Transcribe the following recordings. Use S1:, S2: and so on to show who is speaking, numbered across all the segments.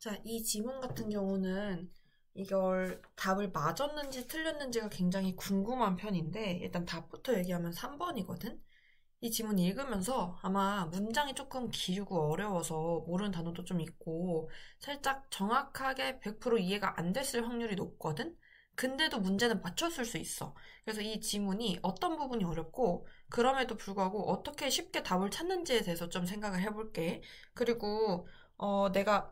S1: 자, 이 지문 같은 경우는 이걸 답을 맞았는지 틀렸는지가 굉장히 궁금한 편인데 일단 답부터 얘기하면 3번이거든? 이 지문 읽으면서 아마 문장이 조금 길고 어려워서 모르는 단어도 좀 있고 살짝 정확하게 100% 이해가 안 됐을 확률이 높거든? 근데도 문제는 맞췄을 수 있어. 그래서 이 지문이 어떤 부분이 어렵고 그럼에도 불구하고 어떻게 쉽게 답을 찾는지에 대해서 좀 생각을 해볼게. 그리고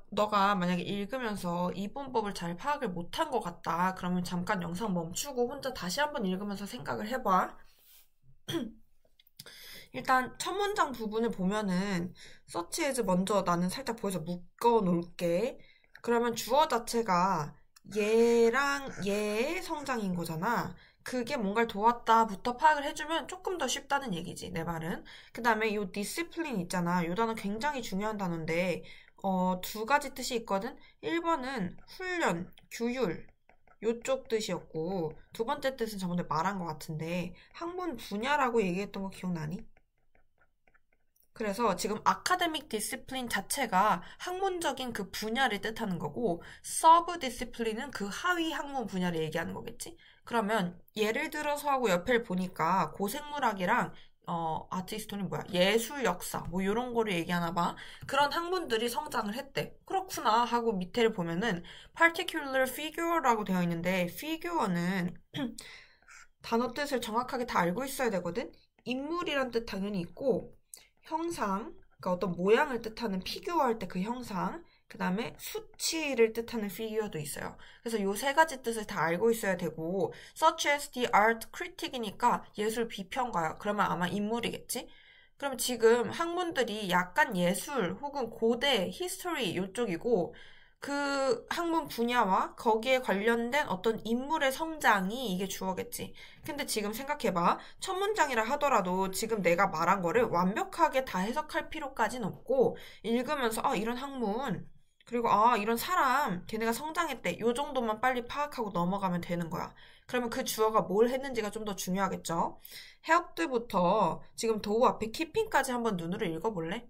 S1: 너가 만약에 읽으면서 이분법을 잘 파악을 못한 것 같다. 그러면 잠깐 영상 멈추고 혼자 다시 한번 읽으면서 생각을 해봐. 일단 첫 문장 부분을 보면은 search as 먼저 나는 살짝 보여서 묶어 놓을게. 그러면 주어 자체가 얘랑 얘의 성장인 거잖아. 그게 뭔가를 도왔다부터 파악을 해주면 조금 더 쉽다는 얘기지, 내 말은. 그 다음에 이 discipline 있잖아. 이 단어 굉장히 중요한 단어인데, 두 가지 뜻이 있거든? 1번은 훈련, 규율, 요쪽 뜻이었고, 두 번째 뜻은 저번에 말한 것 같은데, 학문 분야라고 얘기했던 거 기억나니? 그래서 지금 아카데믹 디시플린 자체가 학문적인 그 분야를 뜻하는 거고 서브 디시플린은 그 하위 학문 분야를 얘기하는 거겠지? 그러면 예를 들어서 하고 옆에 보니까 고생물학이랑 아티스토는 뭐야? 예술 역사 뭐 이런 거를 얘기하나 봐. 그런 학문들이 성장을 했대. 그렇구나 하고 밑에를 보면은 particular figure라고 되어 있는데 figure는 단어 뜻을 정확하게 다 알고 있어야 되거든? 인물이란 뜻 당연히 있고 형상, 그러니까 어떤 모양을 뜻하는 피규어 할 때 그 형상, 그 다음에 수치를 뜻하는 피규어도 있어요. 그래서 이 세 가지 뜻을 다 알고 있어야 되고, such as the art critic이니까 예술 비평가야. 그러면 아마 인물이겠지? 그럼 지금 학문들이 약간 예술 혹은 고대, history 이쪽이고, 그 학문 분야와 거기에 관련된 어떤 인물의 성장이 이게 주어겠지. 근데 지금 생각해봐. 첫 문장이라 하더라도 지금 내가 말한 거를 완벽하게 다 해석할 필요까진 없고, 읽으면서, 이런 학문, 그리고, 이런 사람, 걔네가 성장했대. 요 정도만 빨리 파악하고 넘어가면 되는 거야. 그러면 그 주어가 뭘 했는지가 좀 더 중요하겠죠? helped부터 지금 도우 앞에 keeping까지 한번 눈으로 읽어볼래?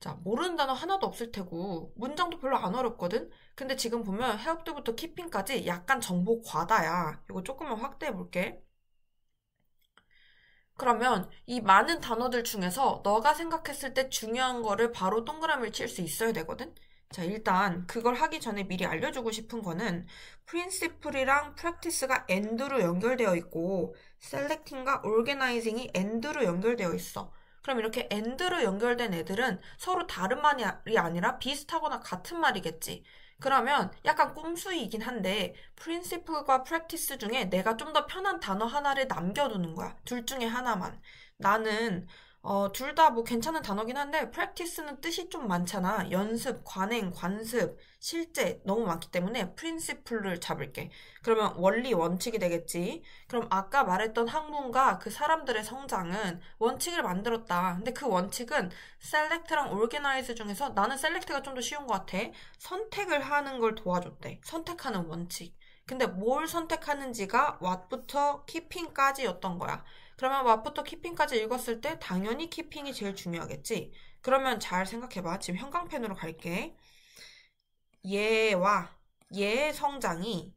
S1: 자, 모르는 단어 하나도 없을 테고, 문장도 별로 안 어렵거든? 근데 지금 보면 helped부터 keeping까지 약간 정보 과다야. 이거 조금만 확대해 볼게. 그러면 이 많은 단어들 중에서 너가 생각했을 때 중요한 거를 바로 동그라미를 칠 수 있어야 되거든? 자, 일단 그걸 하기 전에 미리 알려주고 싶은 거는 principle이랑 practice가 and로 연결되어 있고 selecting과 organizing이 and로 연결되어 있어. 그럼 이렇게 and로 연결된 애들은 서로 다른 말이 아니라 비슷하거나 같은 말이겠지. 그러면 약간 꼼수이긴 한데 principle과 practice 중에 내가 좀 더 편한 단어 하나를 남겨두는 거야. 둘 중에 하나만. 나는 둘 다 뭐 괜찮은 단어긴 한데 practice는 뜻이 좀 많잖아. 연습, 관행, 관습, 실제 너무 많기 때문에 principle를 잡을게. 그러면 원리, 원칙이 되겠지. 그럼 아까 말했던 학문과 그 사람들의 성장은 원칙을 만들었다. 근데 그 원칙은 select랑 organize 중에서 나는 select가 좀 더 쉬운 것 같아. 선택을 하는 걸 도와줬대. 선택하는 원칙. 근데 뭘 선택하는지가 what부터 keeping까지였던 거야. 그러면 what부터 keeping까지 읽었을 때 당연히 keeping이 제일 중요하겠지. 그러면 잘 생각해봐. 지금 형광펜으로 갈게. 얘와 얘의 성장이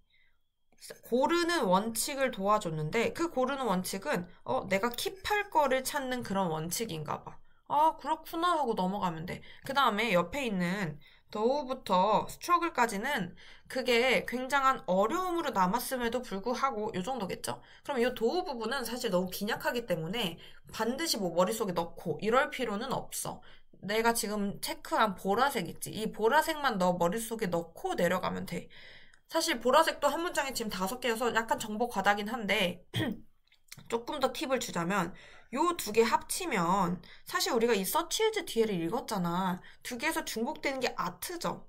S1: 고르는 원칙을 도와줬는데 그 고르는 원칙은 내가 킵할 거를 찾는 그런 원칙인가 봐. 아, 그렇구나 하고 넘어가면 돼. 그 다음에 옆에 있는 도우부터 스트러글까지는 그게 굉장한 어려움으로 남았음에도 불구하고 요 정도겠죠? 그럼 이 도우 부분은 사실 너무 빈약하기 때문에 반드시 뭐 머릿속에 넣고 이럴 필요는 없어. 내가 지금 체크한 보라색 있지? 이 보라색만 너 머릿속에 넣고 내려가면 돼. 사실 보라색도 한 문장에 지금 5개여서 약간 정보 과다긴 한데 조금 더 팁을 주자면 요 두 개 합치면 사실 우리가 이 서치즈 뒤에를 읽었잖아. 두 개에서 중복되는 게 아트죠.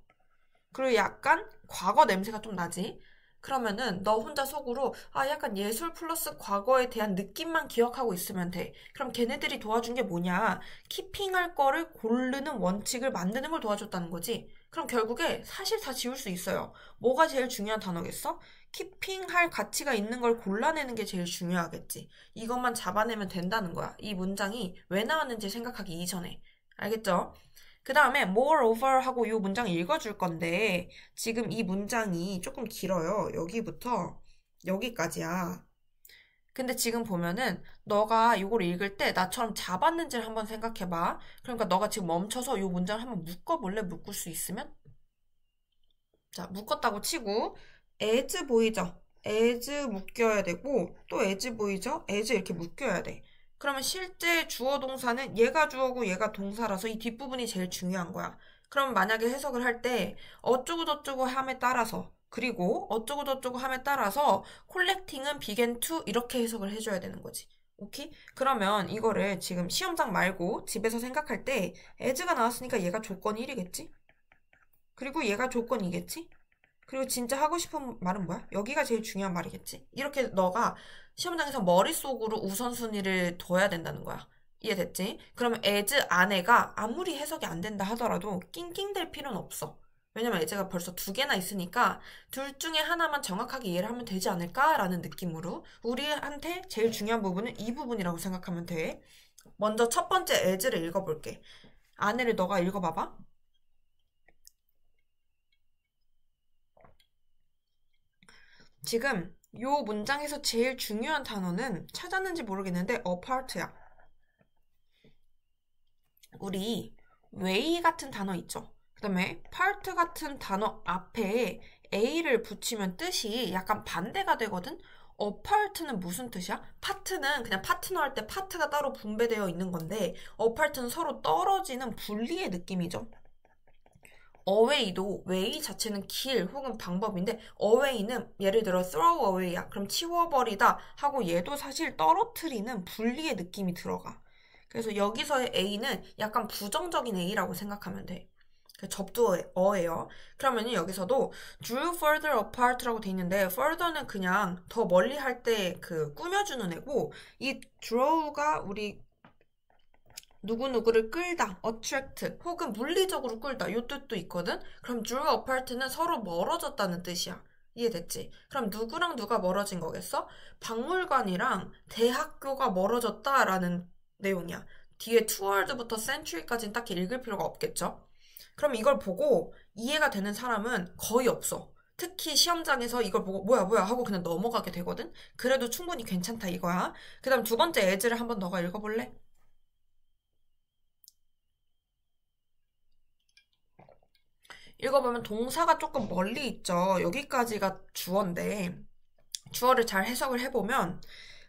S1: 그리고 약간 과거 냄새가 좀 나지. 그러면은 너 혼자 속으로 약간 예술 플러스 과거에 대한 느낌만 기억하고 있으면 돼. 그럼 걔네들이 도와준 게 뭐냐? 키핑할 거를 고르는 원칙을 만드는 걸 도와줬다는 거지. 그럼 결국에 사실 다 지울 수 있어요. 뭐가 제일 중요한 단어겠어? 키핑할 가치가 있는 걸 골라내는 게 제일 중요하겠지. 이것만 잡아내면 된다는 거야. 이 문장이 왜 나왔는지 생각하기 이전에. 알겠죠? 그 다음에 moreover 하고 이 문장 읽어줄 건데 지금 이 문장이 조금 길어요. 여기부터 여기까지야. 근데 지금 보면은 너가 이걸 읽을 때 나처럼 잡았는지를 한번 생각해봐. 그러니까 너가 지금 멈춰서 이 문장을 한번 묶어볼래? 묶을 수 있으면? 자, 묶었다고 치고 as 보이죠? as 묶여야 되고 또 as 보이죠? as 이렇게 묶여야 돼. 그러면 실제 주어 동사는 얘가 주어고 얘가 동사라서 이 뒷부분이 제일 중요한 거야. 그럼 만약에 해석을 할 때 어쩌고저쩌고 함에 따라서 그리고 어쩌고저쩌고 함에 따라서 콜렉팅은 began to 이렇게 해석을 해줘야 되는 거지. 오케이? 그러면 이거를 지금 시험장 말고 집에서 생각할 때 as가 나왔으니까 얘가 조건 1이겠지? 그리고 얘가 조건 2겠지? 그리고 진짜 하고 싶은 말은 뭐야? 여기가 제일 중요한 말이겠지? 이렇게 너가 시험장에서 머릿속으로 우선순위를 둬야 된다는 거야. 이해됐지? 그러면 as 안에가 아무리 해석이 안 된다 하더라도 낑낑댈 필요는 없어. 왜냐면 as가 벌써 두 개나 있으니까 둘 중에 하나만 정확하게 이해를 하면 되지 않을까라는 느낌으로 우리한테 제일 중요한 부분은 이 부분이라고 생각하면 돼. 먼저 첫 번째 as를 읽어볼게. 안에를 너가 읽어봐봐. 지금 요 문장에서 제일 중요한 단어는 찾았는지 모르겠는데 apart야. 우리 way 같은 단어 있죠? 그 다음에 part 같은 단어 앞에 a를 붙이면 뜻이 약간 반대가 되거든? apart는 무슨 뜻이야? part는 그냥 파트너 할 때 파트가 따로 분배되어 있는 건데 apart는 서로 떨어지는 분리의 느낌이죠. away도 way 자체는 길 혹은 방법인데 away는 예를 들어 throw away야. 그럼 치워버리다 하고 얘도 사실 떨어뜨리는 분리의 느낌이 들어가. 그래서 여기서의 a는 약간 부정적인 a라고 생각하면 돼. 접두어예요. 그러면 여기서도 drew further apart라고 돼 있는데 further는 그냥 더 멀리 할 때 그 꾸며주는 애고 이 draw가 우리 누구누구를 끌다, attract, 혹은 물리적으로 끌다, 요 뜻도 있거든? 그럼 drew apart는 서로 멀어졌다는 뜻이야. 이해됐지? 그럼 누구랑 누가 멀어진 거겠어? 박물관이랑 대학교가 멀어졌다라는 내용이야. 뒤에 toward부터 century까지는 딱히 읽을 필요가 없겠죠? 그럼 이걸 보고 이해가 되는 사람은 거의 없어. 특히 시험장에서 이걸 보고 뭐야 하고 그냥 넘어가게 되거든? 그래도 충분히 괜찮다 이거야. 그 다음 두 번째 as를 한번 너가 읽어볼래? 읽어보면 동사가 조금 멀리 있죠. 여기까지가 주어인데 주어를 잘 해석을 해보면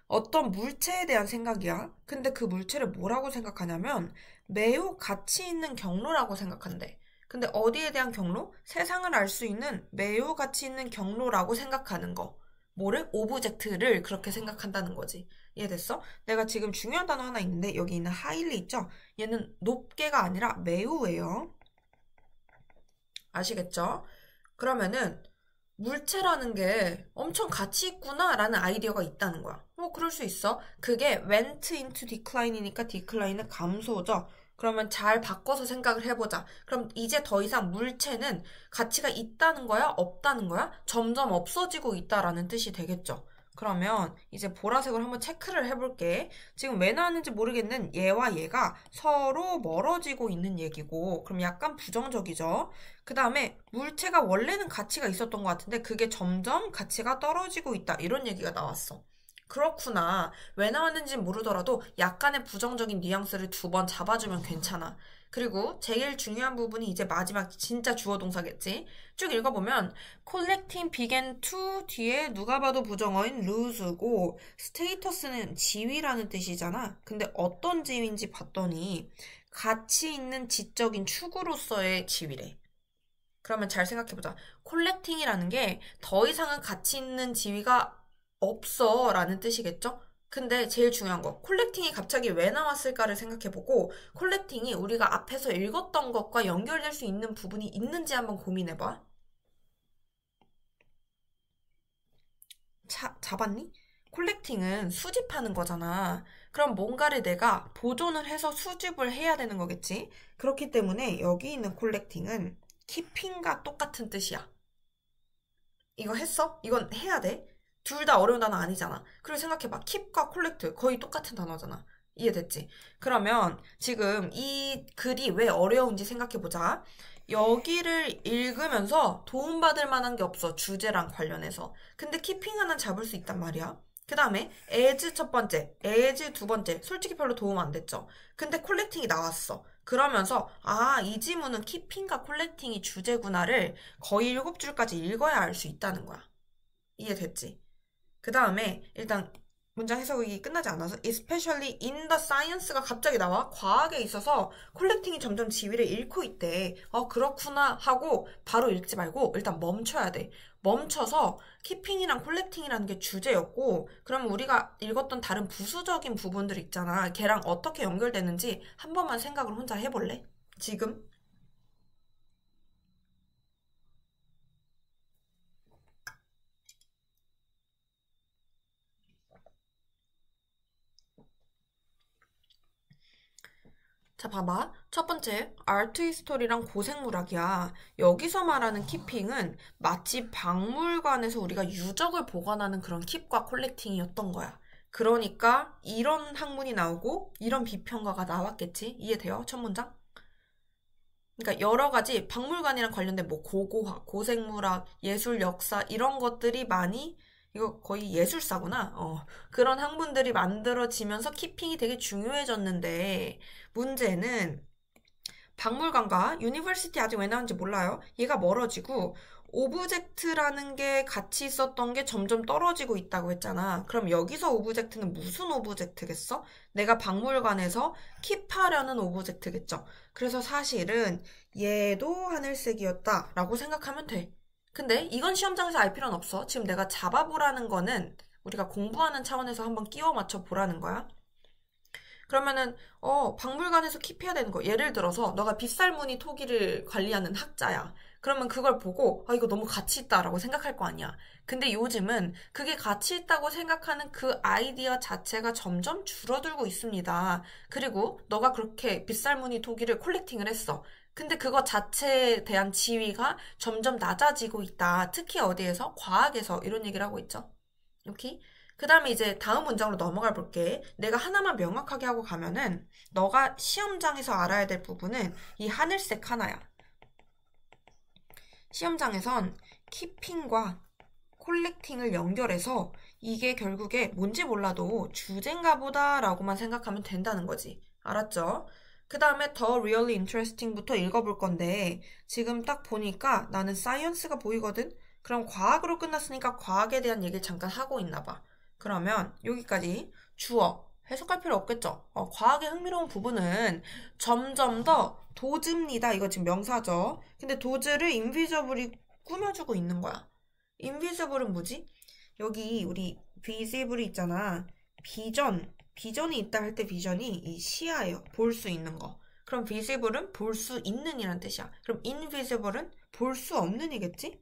S1: 어떤 물체에 대한 생각이야. 근데 그 물체를 뭐라고 생각하냐면 매우 가치 있는 경로라고 생각한대. 근데 어디에 대한 경로? 세상을 알 수 있는 매우 가치 있는 경로라고 생각하는 거. 뭐를? 오브젝트를 그렇게 생각한다는 거지. 이해됐어? 내가 지금 중요한 단어 하나 있는데 여기 있는 highly 있죠? 얘는 높게가 아니라 매우예요. 아시겠죠? 그러면은 물체라는 게 엄청 가치 있구나라는 아이디어가 있다는 거야. 그럴 수 있어. 그게 went into decline이니까 decline은 감소죠. 그러면 잘 바꿔서 생각을 해보자. 그럼 이제 더 이상 물체는 가치가 있다는 거야? 없다는 거야? 점점 없어지고 있다라는 뜻이 되겠죠. 그러면 이제 보라색으로 한번 체크를 해볼게. 지금 왜 나왔는지 모르겠는 얘와 얘가 서로 멀어지고 있는 얘기고 그럼 약간 부정적이죠. 그 다음에 물체가 원래는 가치가 있었던 것 같은데 그게 점점 가치가 떨어지고 있다. 이런 얘기가 나왔어. 그렇구나. 왜 나왔는지는 모르더라도 약간의 부정적인 뉘앙스를 두 번 잡아주면 괜찮아. 그리고 제일 중요한 부분이 이제 마지막 진짜 주어 동사겠지. 쭉 읽어보면 collecting began to 뒤에 누가 봐도 부정어인 lose고 status는 지위라는 뜻이잖아. 근데 어떤 지위인지 봤더니 가치 있는 지적인 추구로서의 지위래. 그러면 잘 생각해보자. 콜렉팅이라는 게 더 이상은 가치 있는 지위가 없어 라는 뜻이겠죠? 근데 제일 중요한 거, 콜렉팅이 갑자기 왜 나왔을까를 생각해보고 콜렉팅이 우리가 앞에서 읽었던 것과 연결될 수 있는 부분이 있는지 한번 고민해봐. 잡았니? 콜렉팅은 수집하는 거잖아. 그럼 뭔가를 내가 보존을 해서 수집을 해야 되는 거겠지? 그렇기 때문에 여기 있는 콜렉팅은 keeping과 똑같은 뜻이야. 이거 했어? 이건 해야 돼? 둘 다 어려운 단어 아니잖아. 그리고 생각해봐. keep과 collect 거의 똑같은 단어잖아. 이해됐지? 그러면 지금 이 글이 왜 어려운지 생각해보자. 여기를 읽으면서 도움받을 만한 게 없어. 주제랑 관련해서. 근데 keeping 하나는 잡을 수 있단 말이야. 그 다음에 as 첫 번째, as 두 번째. 솔직히 별로 도움 안 됐죠. 근데 collecting이 나왔어. 그러면서 이 지문은 keeping과 collecting이 주제구나를 거의 7줄까지 읽어야 알 수 있다는 거야. 이해됐지? 그 다음에 일단 문장 해석이 끝나지 않아서 especially in the science가 갑자기 나와. 과학에 있어서 콜렉팅이 점점 지위를 잃고 있대. 그렇구나 하고 바로 읽지 말고 일단 멈춰야 돼. 멈춰서 keeping이랑 콜렉팅이라는 게 주제였고, 그러면 우리가 읽었던 다른 부수적인 부분들 있잖아. 걔랑 어떻게 연결되는지 한 번만 생각을 혼자 해볼래? 지금? 자, 봐봐. 첫 번째, 아트 히스토리랑 고생물학이야. 여기서 말하는 키핑은 마치 박물관에서 우리가 유적을 보관하는 그런 킵과 콜렉팅이었던 거야. 그러니까 이런 학문이 나오고 이런 비평가가 나왔겠지? 이해돼요? 첫 문장? 그러니까 여러 가지 박물관이랑 관련된 뭐 고고학, 고생물학, 예술, 역사 이런 것들이 많이 이거 거의 예술사구나. 그런 학문들이 만들어지면서 키핑이 되게 중요해졌는데 문제는 박물관과 유니버시티 아직 왜 나온지 몰라요. 얘가 멀어지고 오브젝트라는 게 같이 있었던 게 점점 떨어지고 있다고 했잖아. 그럼 여기서 오브젝트는 무슨 오브젝트겠어? 내가 박물관에서 킵하려는 오브젝트겠죠. 그래서 사실은 얘도 하늘색이었다라고 생각하면 돼. 근데 이건 시험장에서 알 필요는 없어. 지금 내가 잡아보라는 거는 우리가 공부하는 차원에서 한번 끼워 맞춰 보라는 거야. 그러면은 박물관에서 킵해야 되는 거. 예를 들어서 너가 빗살무늬 토기를 관리하는 학자야. 그러면 그걸 보고 이거 너무 가치 있다라고 생각할 거 아니야. 근데 요즘은 그게 가치 있다고 생각하는 그 아이디어 자체가 점점 줄어들고 있습니다. 그리고 너가 그렇게 빗살무늬 토기를 콜렉팅을 했어. 근데 그거 자체에 대한 지위가 점점 낮아지고 있다. 특히 어디에서? 과학에서 이런 얘기를 하고 있죠. 오케이? 그 다음에 이제 다음 문장으로 넘어가 볼게. 내가 하나만 명확하게 하고 가면은 너가 시험장에서 알아야 될 부분은 이 하늘색 하나야. 시험장에선 키핑과 콜렉팅을 연결해서 이게 결국에 뭔지 몰라도 주제인가 보다라고만 생각하면 된다는 거지. 알았죠? 그 다음에 더 really interesting부터 읽어볼 건데 지금 딱 보니까 나는 science가 보이거든? 그럼 과학으로 끝났으니까 과학에 대한 얘기를 잠깐 하고 있나 봐. 그러면 여기까지 주어 해석할 필요 없겠죠? 과학의 흥미로운 부분은 점점 더 도즈입니다. 이거 지금 명사죠. 근데 도즈를 인비저블이 꾸며주고 있는 거야. 인비저블은 뭐지? 여기 우리 visible이 있잖아. 비전이 있다 할 때 비전이 이 시야예요. 볼 수 있는 거. 그럼 visible은 볼 수 있는 이란 뜻이야. 그럼 invisible은 볼 수 없는 이겠지?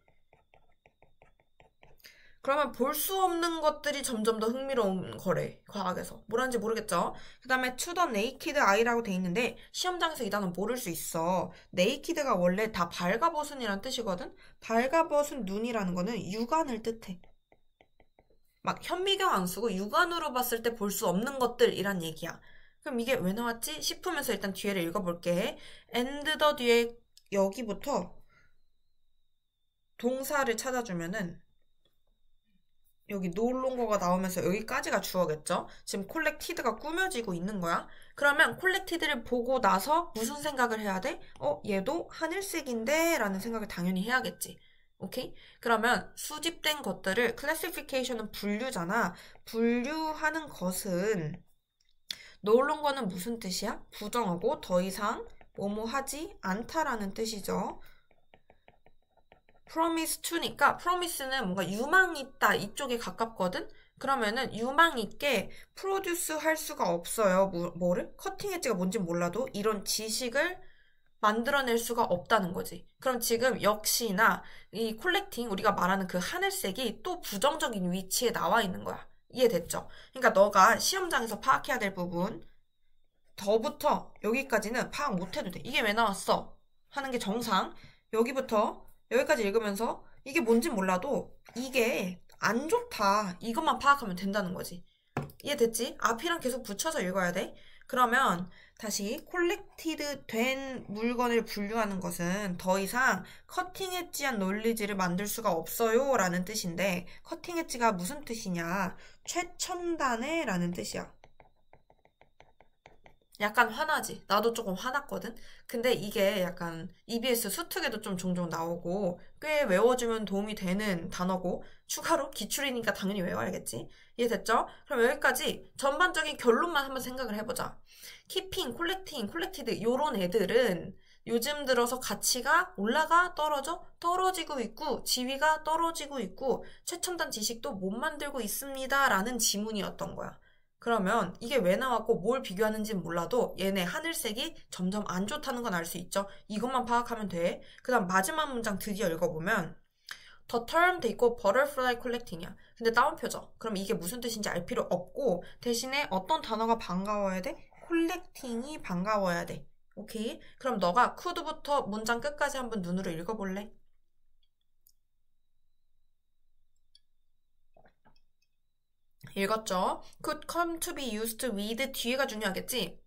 S1: 그러면 볼 수 없는 것들이 점점 더 흥미로운 거래. 과학에서. 뭐라는지 모르겠죠? 그 다음에 to the naked eye라고 돼 있는데 시험장에서 이 단어 모를 수 있어. naked가 원래 다 발가벗은이란 뜻이거든? 발가벗은 눈이라는 거는 육안을 뜻해. 막 현미경 안 쓰고 육안으로 봤을 때 볼 수 없는 것들이란 얘기야. 그럼 이게 왜 나왔지? 싶으면서 일단 뒤에를 읽어볼게. and the 뒤에 여기부터 동사를 찾아주면은 여기 노롱거가 나오면서 여기까지가 주어겠죠? 지금 콜렉티드가 꾸며지고 있는 거야. 그러면 콜렉티드를 보고 나서 무슨 생각을 해야 돼? 얘도 하늘색인데? 라는 생각을 당연히 해야겠지. 오케이? 그러면 수집된 것들을 클래시피케이션은 분류잖아. 분류하는 것은 노롱거는 무슨 뜻이야? 부정어고 더 이상 뭐뭐 하지 않다라는 뜻이죠. promise to니까 promise는 뭔가 유망 있다 이쪽에 가깝거든? 그러면은 유망 있게 프로듀스 할 수가 없어요. 뭐를? 커팅 엣지가 뭔지 몰라도 이런 지식을 만들어낼 수가 없다는 거지. 그럼 지금 역시나 이 콜렉팅, 우리가 말하는 그 하늘색이 또 부정적인 위치에 나와 있는 거야. 이해됐죠? 그러니까 너가 시험장에서 파악해야 될 부분, 더부터 여기까지는 파악 못해도 돼. 이게 왜 나왔어? 하는 게 정상. 여기부터 여기까지 읽으면서 이게 뭔진 몰라도 이게 안 좋다. 이것만 파악하면 된다는 거지. 이해됐지? 앞이랑 계속 붙여서 읽어야 돼. 그러면 다시 콜렉티드 된 물건을 분류하는 것은 더 이상 커팅 엣지한 논리지를 만들 수가 없어요 라는 뜻인데, 커팅 엣지가 무슨 뜻이냐? 최첨단의 라는 뜻이야. 약간 화나지? 나도 조금 화났거든? 근데 이게 약간 EBS 수특에도 좀 종종 나오고 꽤 외워주면 도움이 되는 단어고, 추가로 기출이니까 당연히 외워야겠지? 이해됐죠? 그럼 여기까지 전반적인 결론만 한번 생각을 해보자. 키핑, 콜렉팅, 콜렉티드 요런 애들은 요즘 들어서 가치가 올라가 떨어져? 떨어지고 있고 지위가 떨어지고 있고 최첨단 지식도 못 만들고 있습니다 라는 지문이었던 거야. 그러면 이게 왜 나왔고 뭘 비교하는지는 몰라도 얘네 하늘색이 점점 안 좋다는 건 알 수 있죠. 이것만 파악하면 돼. 그 다음 마지막 문장 드디어 읽어보면 The term 돼 있고 butterfly collecting이야. 근데 따옴표죠. 그럼 이게 무슨 뜻인지 알 필요 없고 대신에 어떤 단어가 반가워야 돼? 콜렉팅이 반가워야 돼. 오케이? 그럼 너가 could부터 문장 끝까지 한번 눈으로 읽어볼래? 읽었죠? Could come to be used with 뒤에가 중요하겠지?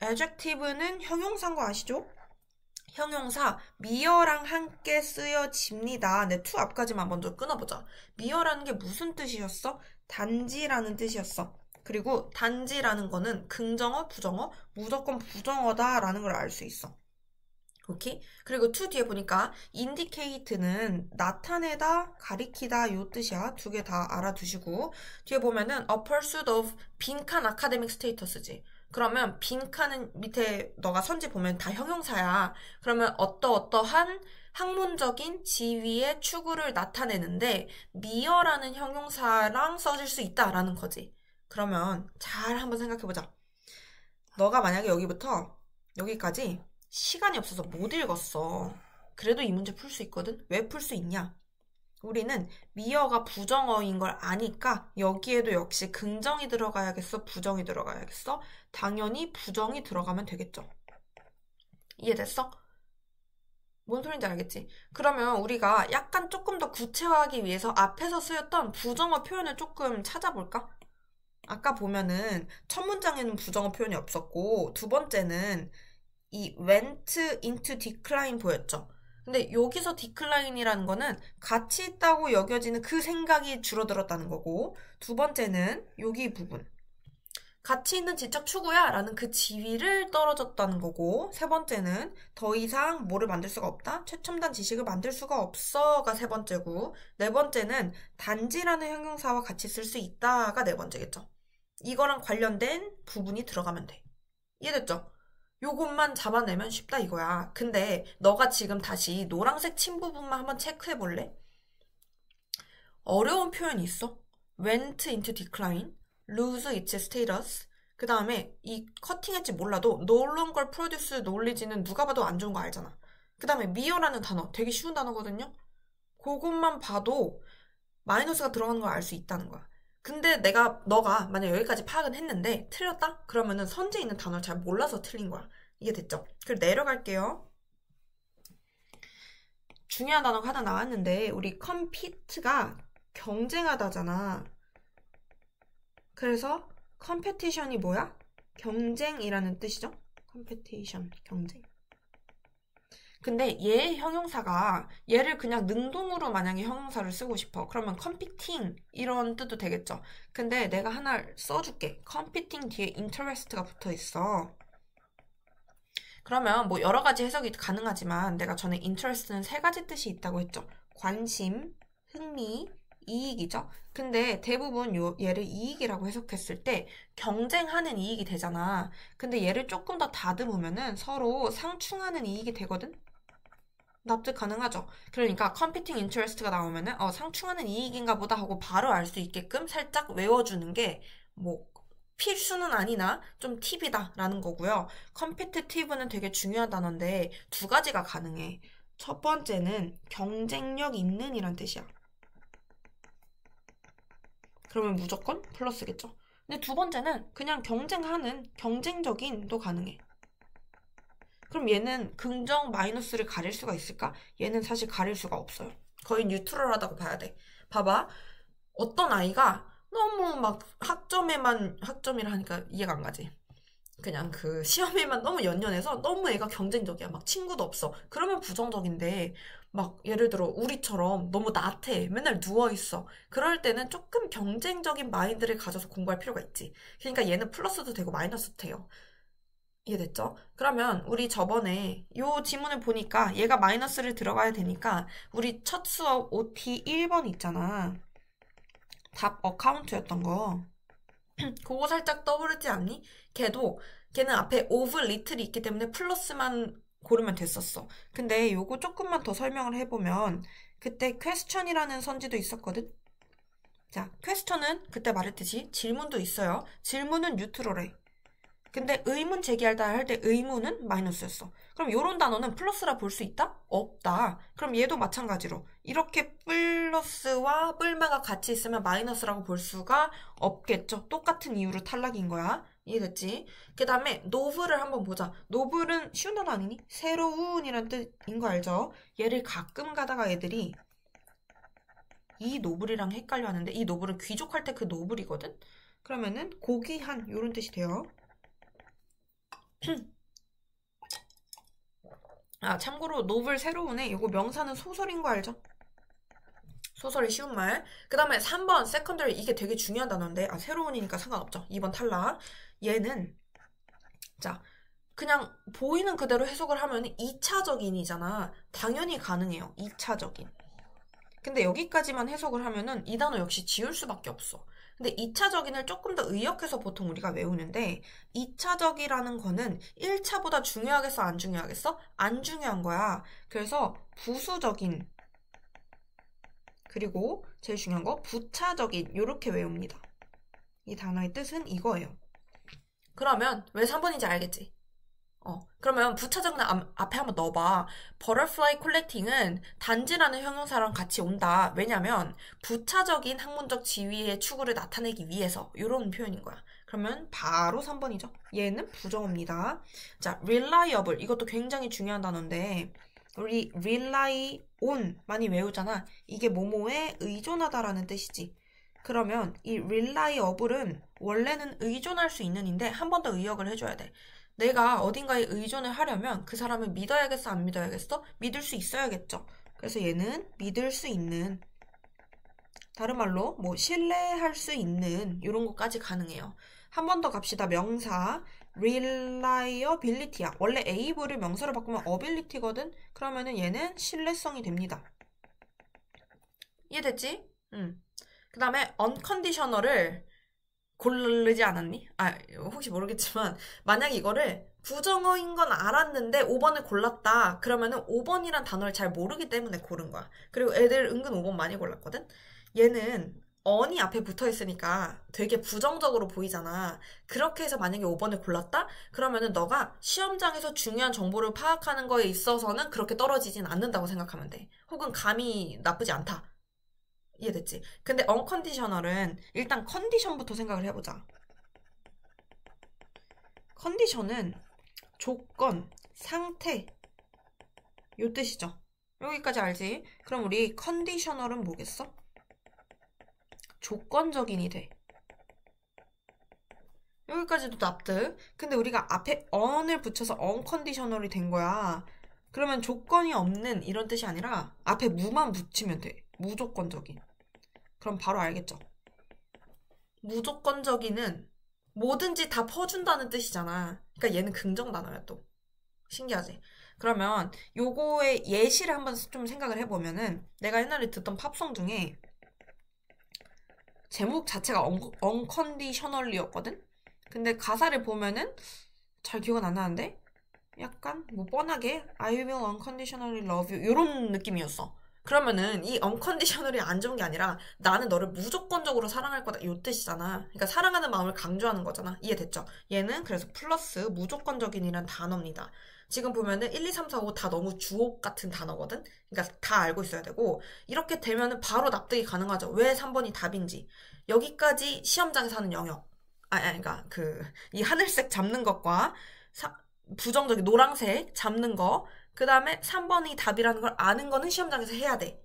S1: adjective는 형용사인 거 아시죠? 형용사 미어랑 함께 쓰여집니다. 네, to 앞까지만 먼저 끊어보자. 미어라는 게 무슨 뜻이었어? 단지라는 뜻이었어. 그리고 단지라는 거는 긍정어, 부정어, 무조건 부정어다라는 걸 알 수 있어. 오케이? 그리고 to 뒤에 보니까 indicate는 나타내다, 가리키다 요 뜻이야. 두 개 다 알아두시고 뒤에 보면은 a pursuit of 빈칸 academic status지. 그러면 빈칸은 밑에 너가 선지 보면 다 형용사야. 그러면 어떠한 학문적인 지위의 추구를 나타내는데 미어라는 형용사랑 써질 수 있다라는 거지. 그러면 잘 한번 생각해보자. 너가 만약에 여기부터 여기까지 시간이 없어서 못 읽었어. 그래도 이 문제 풀 수 있거든? 왜 풀 수 있냐? 우리는 미어가 부정어인 걸 아니까 여기에도 역시 긍정이 들어가야겠어? 부정이 들어가야겠어? 당연히 부정이 들어가면 되겠죠. 이해됐어? 뭔 소린지 알겠지? 그러면 우리가 약간 조금 더 구체화하기 위해서 앞에서 쓰였던 부정어 표현을 조금 찾아볼까? 아까 보면은 첫 문장에는 부정어 표현이 없었고 두 번째는 이 went into decline 보였죠? 근데 여기서 decline이라는 거는 가치 있다고 여겨지는 그 생각이 줄어들었다는 거고, 두 번째는 여기 부분 가치 있는 지적 추구야 라는 그 지위를 떨어졌다는 거고, 세 번째는 더 이상 뭐를 만들 수가 없다? 최첨단 지식을 만들 수가 없어가 세 번째고, 네 번째는 단지라는 형용사와 같이 쓸 수 있다가 네 번째겠죠. 이거랑 관련된 부분이 들어가면 돼. 이해됐죠? 요것만 잡아내면 쉽다 이거야. 근데 너가 지금 다시 노란색 침 부분만 한번 체크해 볼래? 어려운 표현이 있어. went into decline, lose its status. 그 다음에 이 커팅 엣지 몰라도 no longer produce knowledge는 누가 봐도 안 좋은 거 알잖아. 그 다음에 미어라는 단어 되게 쉬운 단어거든요. 그것만 봐도 마이너스가 들어가는 걸 알 수 있다는 거야. 근데 너가 만약 여기까지 파악은 했는데 틀렸다? 그러면은 선지에 있는 단어를 잘 몰라서 틀린 거야. 이게 됐죠? 그리고 내려갈게요. 중요한 단어가 하나 나왔는데 우리 compete가 경쟁하다잖아. 그래서 competition이 뭐야? 경쟁이라는 뜻이죠? competition, 경쟁. 근데 얘 형용사가 얘를 그냥 능동으로 만약에 형용사를 쓰고 싶어. 그러면 competing 이런 뜻도 되겠죠. 근데 내가 하나 써줄게. competing 뒤에 interest가 붙어 있어. 그러면 뭐 여러 가지 해석이 가능하지만 내가 전에 interest는 세 가지 뜻이 있다고 했죠. 관심, 흥미, 이익이죠. 근데 대부분 얘를 이익이라고 해석했을 때 경쟁하는 이익이 되잖아. 근데 얘를 조금 더 다듬으면은 서로 상충하는 이익이 되거든. 납득 가능하죠? 그러니까 competing interest가 나오면은 상충하는 이익인가 보다 하고 바로 알 수 있게끔 살짝 외워주는 게 뭐 필수는 아니나 좀 팁이다 라는 거고요. competitive는 되게 중요한 단어인데 두 가지가 가능해. 첫 번째는 경쟁력 있는 이란 뜻이야. 그러면 무조건 플러스겠죠. 근데 두 번째는 그냥 경쟁하는 경쟁적인도 가능해. 그럼 얘는 긍정 마이너스를 가릴 수가 있을까? 얘는 사실 가릴 수가 없어요. 거의 뉴트럴하다고 봐야 돼. 봐봐. 어떤 아이가 너무 막 학점이라 하니까 이해가 안 가지. 그냥 그 시험에만 너무 연연해서 너무 애가 경쟁적이야. 막 친구도 없어. 그러면 부정적인데 막 예를 들어 우리처럼 너무 나태. 맨날 누워있어. 그럴 때는 조금 경쟁적인 마인드를 가져서 공부할 필요가 있지. 그러니까 얘는 플러스도 되고 마이너스도 돼요. 이해됐죠? 그러면 우리 저번에 요 지문을 보니까 얘가 마이너스를 들어가야 되니까 우리 첫 수업 OT 1번 있잖아. 답 어카운트였던 거. 그거 살짝 떠오르지 않니? 걔는 앞에 over little이 있기 때문에 플러스만 고르면 됐었어. 근데 요거 조금만 더 설명을 해보면 그때 question이라는 선지도 있었거든? 자, question은 그때 말했듯이 질문도 있어요. 질문은 뉴트럴해. 근데 의문 제기할다 할 때 의문은 마이너스였어. 그럼 요런 단어는 플러스라 볼 수 있다? 없다. 그럼 얘도 마찬가지로 이렇게 플러스와 뿔마가 같이 있으면 마이너스라고 볼 수가 없겠죠. 똑같은 이유로 탈락인 거야. 이해됐지? 그 다음에 노블을 한번 보자. 노블은 쉬운 단어 아니니? 새로운이란 뜻인 거 알죠? 얘를 가끔 가다가 애들이 이 노블이랑 헷갈려 하는데 이 노블은 귀족할 때 그 노블이거든? 그러면은 고귀한 요런 뜻이 돼요. 참고로 노블 새로운에 이거 명사는 소설인 거 알죠? 소설이 쉬운 말. 그 다음에 3번 세컨더리 이게 되게 중요한 단어인데 새로운이니까 상관없죠. 2번 탈락. 얘는 자 그냥 보이는 그대로 해석을 하면 2차적인이잖아. 당연히 가능해요. 2차적인. 근데 여기까지만 해석을 하면은 이 단어 역시 지울 수밖에 없어. 근데 2차적인을 조금 더 의역해서 보통 우리가 외우는데 2차적이라는 거는 1차보다 중요하겠어? 안 중요하겠어? 안 중요한 거야. 그래서 부수적인 그리고 제일 중요한 거 부차적인 이렇게 외웁니다. 이 단어의 뜻은 이거예요. 그러면 왜 3번인지 알겠지? 그러면 부차적인 앞에 한번 넣어봐. butterfly collecting은 단지라는 형용사랑 같이 온다. 왜냐면 부차적인 학문적 지위의 추구를 나타내기 위해서 이런 표현인 거야. 그러면 바로 3번이죠. 얘는 부정어입니다. 자, reliable 이것도 굉장히 중요한 단어인데 우리 rely on 많이 외우잖아. 이게 뭐뭐에 의존하다라는 뜻이지. 그러면 이 reliable은 원래는 의존할 수 있는인데 한 번 더 의역을 해줘야 돼. 내가 어딘가에 의존을 하려면 그 사람을 믿어야겠어? 안 믿어야겠어? 믿을 수 있어야겠죠. 그래서 얘는 믿을 수 있는 다른 말로 뭐 신뢰할 수 있는 이런 것까지 가능해요. 한 번 더 갑시다. 명사 reliability야. 원래 able을 명사로 바꾸면 ability거든. 그러면은 얘는 신뢰성이 됩니다. 이해됐지? 그 다음에 unconditional을 고르지 않았니? 혹시 모르겠지만 만약에 이거를 부정어인 건 알았는데 5번을 골랐다. 그러면은 5번이란 단어를 잘 모르기 때문에 고른 거야. 그리고 애들 은근 5번 많이 골랐거든? 얘는 on이 앞에 붙어 있으니까 되게 부정적으로 보이잖아. 그렇게 해서 만약에 5번을 골랐다? 그러면은 너가 시험장에서 중요한 정보를 파악하는 거에 있어서는 그렇게 떨어지진 않는다고 생각하면 돼. 혹은 감이 나쁘지 않다. 이해됐지? 근데 unconditional은 일단 컨디션부터 생각을 해보자. 컨디션은 조건, 상태 요 뜻이죠. 여기까지 알지? 그럼 우리 컨디셔널은 뭐겠어? 조건적인이 돼. 여기까지도 납득. 근데 우리가 앞에 on을 붙여서 unconditional이 된 거야. 그러면 조건이 없는 이런 뜻이 아니라 앞에 무만 붙이면 돼. 무조건적인. 그럼 바로 알겠죠? 무조건적인은 뭐든지 다 퍼준다는 뜻이잖아. 그러니까 얘는 긍정 단어야 또. 신기하지? 그러면 요거의 예시를 한번 좀 생각을 해보면은 내가 옛날에 듣던 팝송 중에 제목 자체가 unconditionally였거든? 근데 가사를 보면은 잘 기억은 안 나는데 약간 뭐 뻔하게 I will unconditionally love you 이런 느낌이었어. 그러면은 이 unconditional이 안 좋은 게 아니라 나는 너를 무조건적으로 사랑할 거다 이 뜻이잖아. 그러니까 사랑하는 마음을 강조하는 거잖아. 이해됐죠? 얘는 그래서 플러스 무조건적인이란 단어입니다. 지금 보면은 1, 2, 3, 4, 5 다 너무 주어 같은 단어거든? 그러니까 다 알고 있어야 되고 이렇게 되면은 바로 납득이 가능하죠. 왜 3번이 답인지. 여기까지 시험장에서 하는 영역. 그러니까 이 하늘색 잡는 것과 부정적인 노란색 잡는 거, 그 다음에 3번이 답이라는 걸 아는 거는 시험장에서 해야 돼.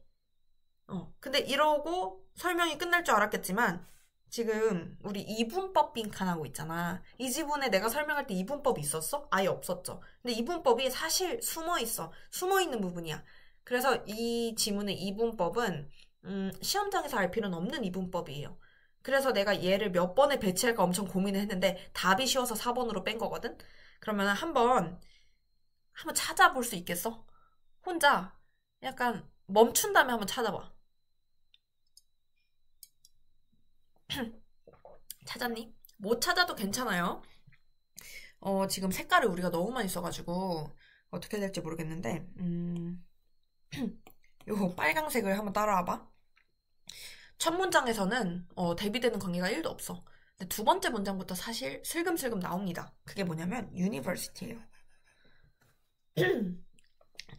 S1: 근데 이러고 설명이 끝날 줄 알았겠지만, 지금 우리 이분법 빈칸하고 있잖아. 이 지문에 내가 설명할 때 이분법이 있었어? 아예 없었죠. 근데 이분법이 사실 숨어 있어. 숨어 있는 부분이야. 그래서 이 지문의 이분법은 시험장에서 알 필요는 없는 이분법이에요. 그래서 내가 얘를 몇 번에 배치할까 엄청 고민을 했는데 답이 쉬워서 4번으로 뺀 거거든? 그러면 한번 찾아볼 수 있겠어? 혼자 약간 멈춘 다음에 한번 찾아봐. 찾았니? 못 찾아도 괜찮아요. 지금 색깔을 우리가 너무 많이 써가지고 어떻게 될지 모르겠는데 요 빨강색을 한번 따라와봐. 첫 문장에서는 대비되는 관계가 1도 없어. 근데 두 번째 문장부터 사실 슬금슬금 나옵니다. 그게 뭐냐면 university예요.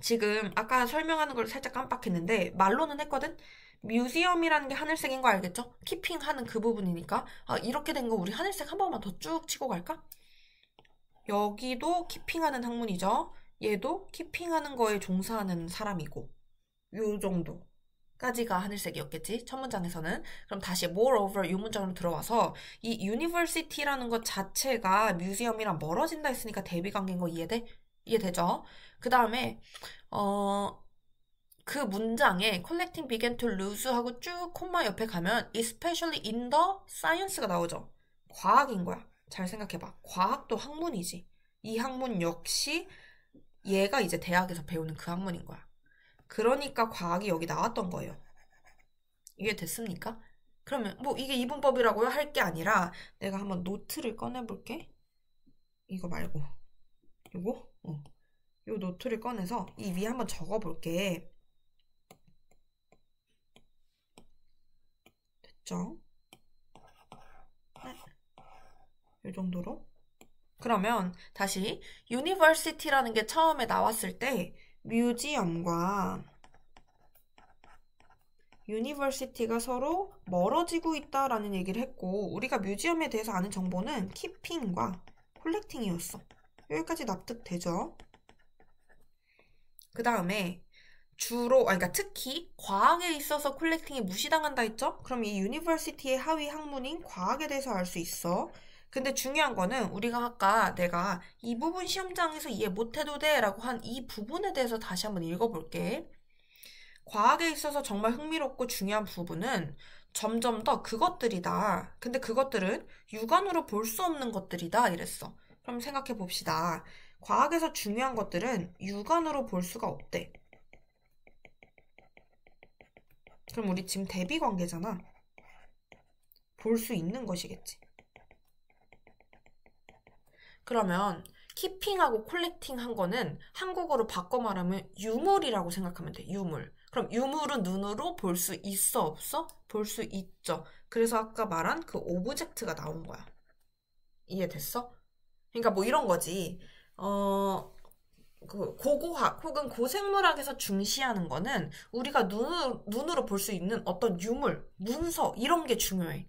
S1: 지금 아까 설명하는 걸 살짝 깜빡했는데 말로는 했거든? 뮤지엄이라는 게 하늘색인 거 알겠죠? 키핑하는 그 부분이니까 이렇게 된 거 우리 하늘색 한 번만 더 쭉 치고 갈까? 여기도 키핑하는 학문이죠. 얘도 키핑하는 거에 종사하는 사람이고 요 정도까지가 하늘색이었겠지? 첫 문장에서는. 그럼 다시 moreover 이 문장으로 들어와서 이 university라는 것 자체가 뮤지엄이랑 멀어진다 했으니까 대비관계인 거 이해돼? 이해되죠? 그 다음에 그 문장에 collecting began to lose 하고 쭉 콤마 옆에 가면 especially in the science가 나오죠. 과학인 거야. 잘 생각해봐. 과학도 학문이지. 이 학문 역시 얘가 이제 대학에서 배우는 그 학문인 거야. 그러니까 과학이 여기 나왔던 거예요. 이해됐습니까? 그러면 뭐 이게 이분법이라고요? 할 게 아니라 내가 한번 노트를 꺼내볼게. 이거 말고 요거? 요 노트를 꺼내서 이 위에 한번 적어볼게. 됐죠? 네. 이 정도로. 그러면 다시 university라는 게 처음에 나왔을 때 뮤지엄과 university가 서로 멀어지고 있다라는 얘기를 했고 우리가 뮤지엄에 대해서 아는 정보는 keeping과 collecting이었어. 여기까지 납득되죠? 그 다음에 그러니까 특히 과학에 있어서 콜렉팅이 무시당한다 했죠? 그럼 이 유니버시티의 하위 학문인 과학에 대해서 알 수 있어. 근데 중요한 거는 우리가 아까 내가 이 부분 시험장에서 이해 못해도 돼 라고 한 이 부분에 대해서 다시 한번 읽어볼게. 과학에 있어서 정말 흥미롭고 중요한 부분은 점점 더 그것들이다. 근데 그것들은 육안으로 볼 수 없는 것들이다 이랬어. 그럼 생각해 봅시다. 과학에서 중요한 것들은 육안으로 볼 수가 없대. 그럼 우리 지금 대비 관계잖아. 볼 수 있는 것이겠지. 그러면 키핑하고 콜렉팅 한 거는 한국어로 바꿔 말하면 유물이라고 생각하면 돼. 유물. 그럼 유물은 눈으로 볼 수 있어 없어? 볼 수 있죠. 그래서 아까 말한 그 오브젝트가 나온 거야. 이해됐어? 그러니까 뭐 이런 거지. 그 고고학 혹은 고생물학에서 중시하는 거는 우리가 눈으로 볼 수 있는 어떤 유물, 문서 이런 게 중요해.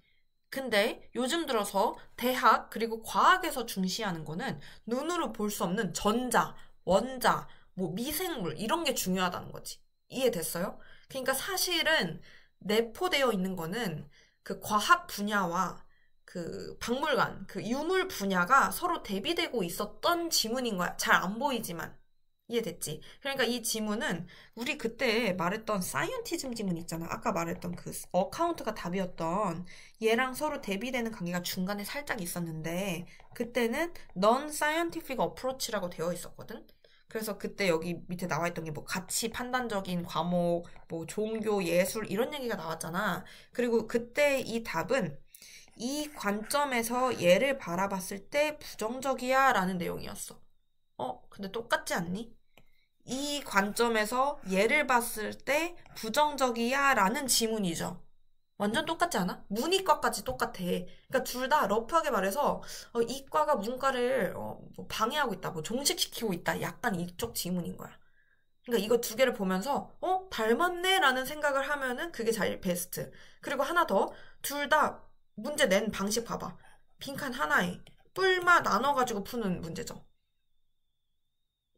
S1: 근데 요즘 들어서 대학 그리고 과학에서 중시하는 거는 눈으로 볼 수 없는 전자, 원자, 뭐 미생물 이런 게 중요하다는 거지. 이해됐어요? 그러니까 사실은 내포되어 있는 거는 그 과학 분야와 그 박물관, 그 유물 분야가 서로 대비되고 있었던 지문인 거야. 잘 안 보이지만. 이해됐지? 그러니까 이 지문은 우리 그때 말했던 사이언티즘 지문 있잖아. 아까 말했던 그 어카운트가 답이었던 얘랑 서로 대비되는 관계가 중간에 살짝 있었는데 그때는 non-scientific approach라고 되어 있었거든. 그래서 그때 여기 밑에 나와 있던 게 뭐 가치 판단적인 과목, 뭐 종교, 예술 이런 얘기가 나왔잖아. 그리고 그때 이 답은 이 관점에서 얘를 바라봤을 때 부정적이야 라는 내용이었어. 근데 똑같지 않니? 이 관점에서 얘를 봤을 때 부정적이야? 라는 지문이죠. 완전 똑같지 않아? 문이과까지 똑같아. 그러니까 둘 다 러프하게 말해서 이과가 문과를 뭐 방해하고 있다, 뭐 종식시키고 있다. 약간 이쪽 지문인 거야. 그러니까 이거 두 개를 보면서 닮았네 라는 생각을 하면은 그게 제일 베스트. 그리고 하나 더, 둘 다 문제 낸 방식 봐봐. 빈칸 하나에 뿔마 나눠가지고 푸는 문제죠.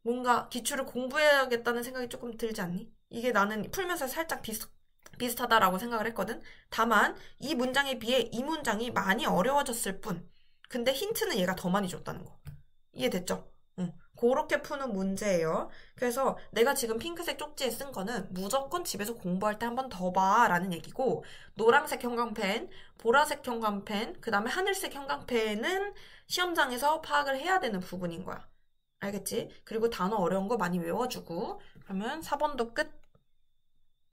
S1: 뭔가 기출을 공부해야겠다는 생각이 조금 들지 않니? 이게 나는 풀면서 살짝 비슷하다라고 생각을 했거든. 다만 이 문장에 비해 이 문장이 많이 어려워졌을 뿐. 근데 힌트는 얘가 더 많이 줬다는 거. 이해됐죠? 응. 그렇게 푸는 문제예요. 그래서 내가 지금 핑크색 쪽지에 쓴 거는 무조건 집에서 공부할 때 한 번 더 봐 라는 얘기고, 노란색 형광펜, 보라색 형광펜, 그 다음에 하늘색 형광펜은 시험장에서 파악을 해야 되는 부분인 거야. 알겠지? 그리고 단어 어려운 거 많이 외워주고. 그러면 4번도 끝.